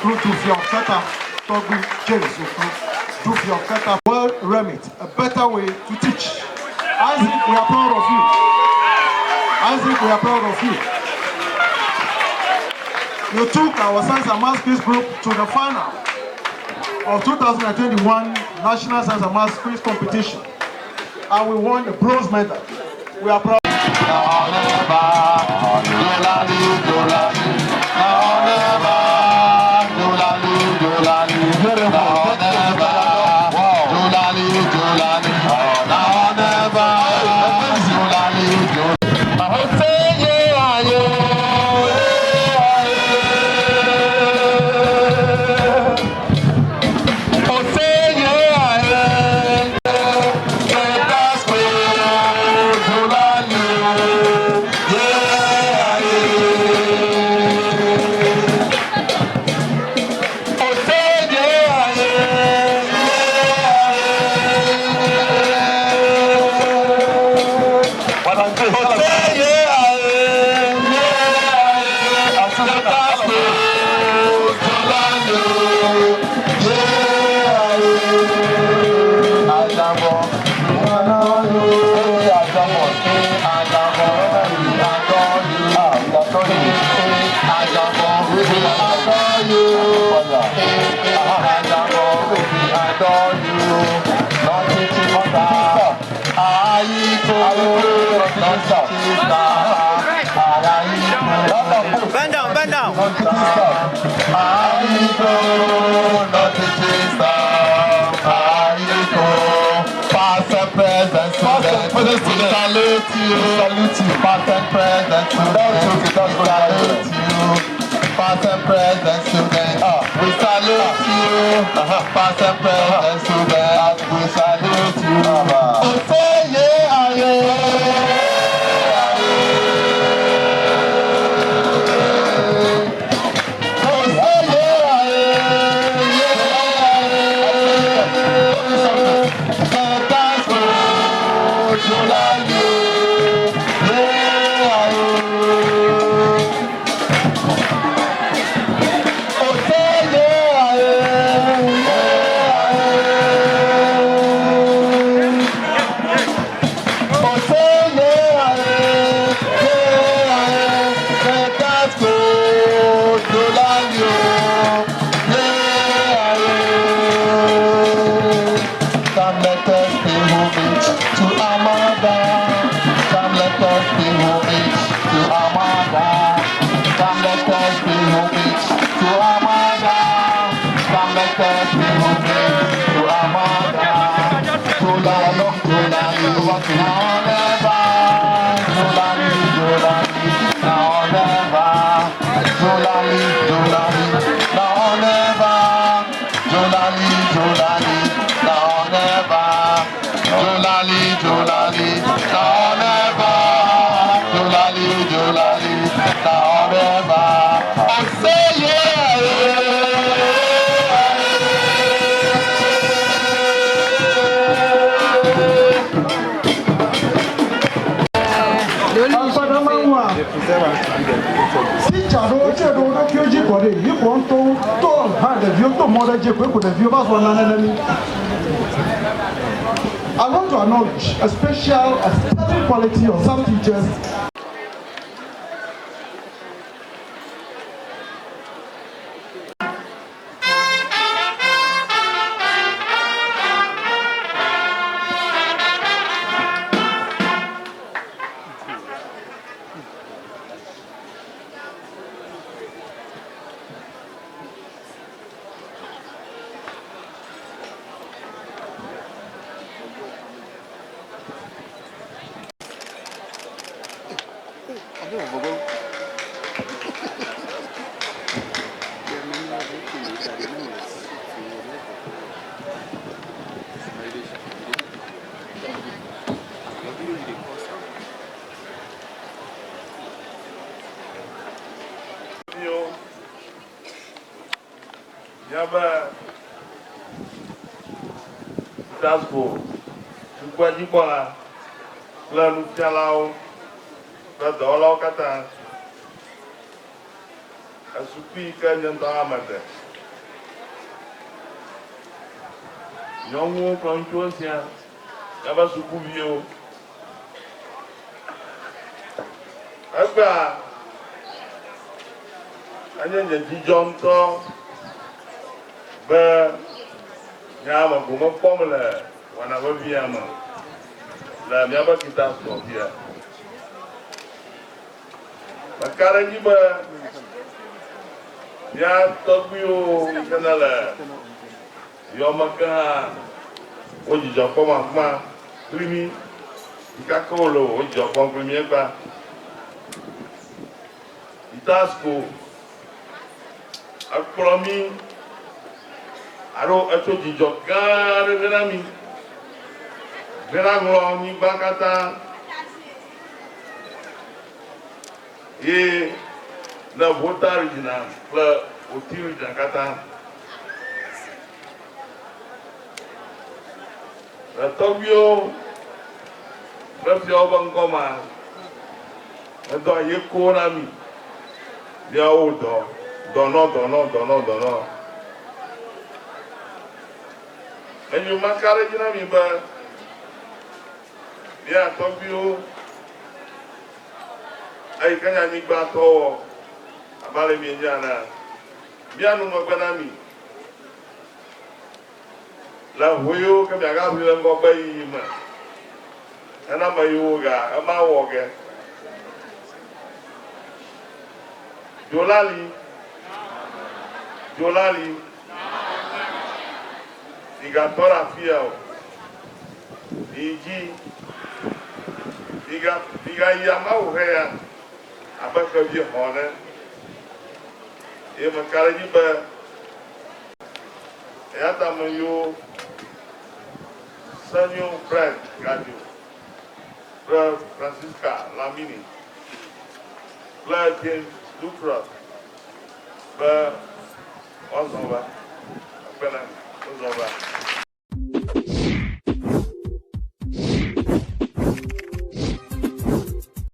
Sukru, Dufioketa, Togu James Sukru, Dufioketa, well remit, a better way to teach. Isaac, we are proud of you. Isaac, we are proud of you. You took our Science and Maths Quiz group to the final of 2021 National Science and Maths Quiz Competition, and we won the bronze medal. We are proud. Bend down, bend down. Past and present, salute you, past and present, salute you, past and present, student, we salute you, past and present, student, we salute you. Say yeah, yeah. I want to acknowledge a special stellar quality of some teachers. Dasbo, Chukwajikola, Lanuchalao, the Dolokata, a Supi Kanyan Tamate. nyɔnuwo kple ŋutsuwo sia yaba sukuviwo egbea anye nye dzidzɔ ŋutɔ be nye ame ko mekpɔm le wɔna vevia me le míaƒe kita sɔfia meka ɖe edzi be mía tɔgbuiwo yi ke ne le yɔme ke hã wo dzidzɔ kpɔm afima kpli mí yi kake wo le wo dzidzɔ kpɔm kpli mí egba Itasko akplɔ mí alo etso dzidzɔ gã aɖe ɖe na mí ɖena ŋlɔ anyigba katã ye le Vota regional kple Oti regional katã le tɔgbuiwo kple fiawo ƒe ŋgɔmea edɔ ye ko na mí míawo dɔnɔ enyo maka ɖe dzi na mí be mía tɔgbuiwo eyi ke nye anyigbatɔwo wɔ abe ale mienya na mía nu megbe na mí le ʋu yiwo ke miagaʋui le ŋgɔgbe yiyi me hena ame yiwo ga ema wɔ ge dzolali migatɔ ɖe afia o yi dzi migayi amawu he ya abe xevi xɔ ne ye meka ɖe edzi be eya ta me yiwo senyo Fred Gadio kple Francisca Lamini kple James Lucas kple ɔzɔba akpena ɔzɔba